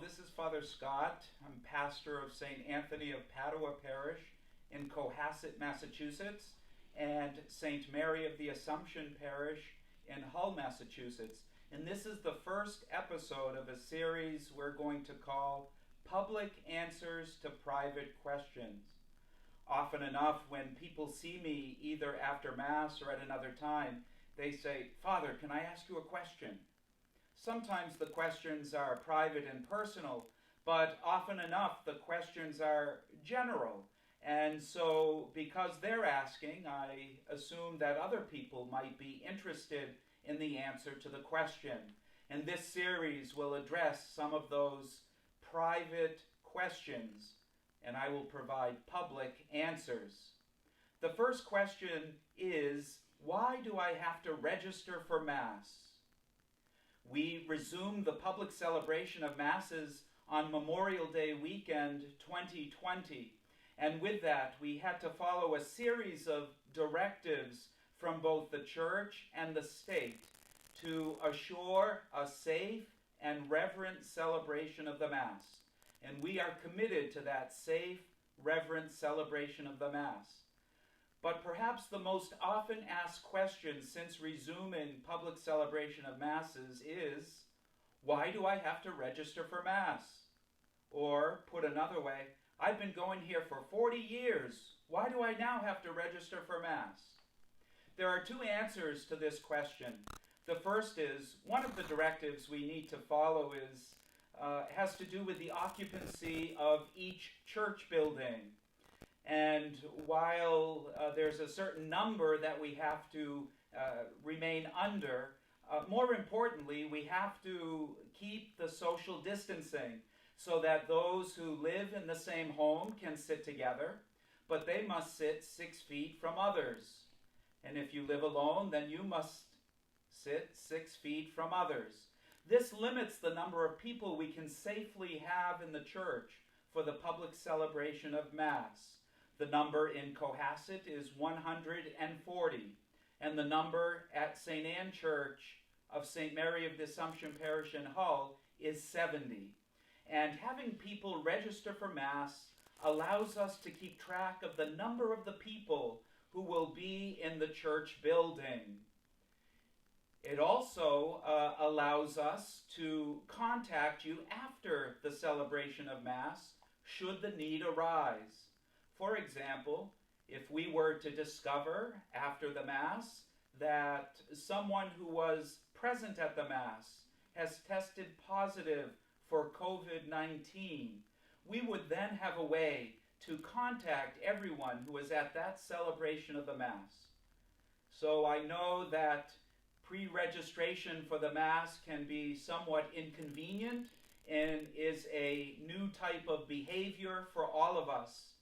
this is Father Scott. I'm pastor of St. Anthony of Padua Parish in Cohasset, Massachusetts, and St. Mary of the Assumption Parish in Hull, Massachusetts. And this is the first episode of a series we're going to call Public Answers to Private Questions. Often enough, when people see me either after Mass or at another time, they say, "Father, can I ask you a question?" Sometimes the questions are private and personal, but often enough the questions are general. And so because they're asking, I assume that other people might be interested in the answer to the question. And this series will address some of those private questions, and I will provide public answers. The first question is, why do I have to register for Mass? We resumed the public celebration of Masses on Memorial Day weekend 2020, and with that we had to follow a series of directives from both the Church and the state to assure a safe and reverent celebration of the Mass. And we are committed to that safe, reverent celebration of the Mass. But perhaps the most often asked question since resuming public celebration of Masses is, why do I have to register for Mass? Or, put another way, I've been going here for 40 years. Why do I now have to register for Mass? There are two answers to this question. The first is, one of the directives we need to follow has to do with the occupancy of each church building. And while there's a certain number that we have to remain under, more importantly, we have to keep the social distancing so that those who live in the same home can sit together, but they must sit 6 feet from others. And if you live alone, then you must sit 6 feet from others. This limits the number of people we can safely have in the church for the public celebration of Mass. The number in Cohasset is 140, and the number at St. Anne Church of St. Mary of the Assumption Parish in Hull is 70. And having people register for Mass allows us to keep track of the number of the people who will be in the church building. It also allows us to contact you after the celebration of Mass should the need arise. For example, if we were to discover after the Mass that someone who was present at the Mass has tested positive for COVID-19, we would then have a way to contact everyone who is at that celebration of the Mass. So I know that pre-registration for the Mass can be somewhat inconvenient and is a new type of behavior for all of us.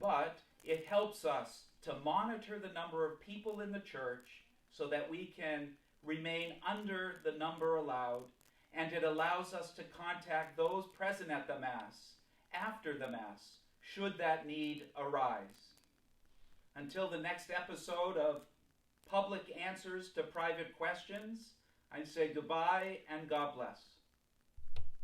But it helps us to monitor the number of people in the church so that we can remain under the number allowed, and it allows us to contact those present at the Mass after the Mass, should that need arise. Until the next episode of Public Answers to Private Questions, I say goodbye and God bless.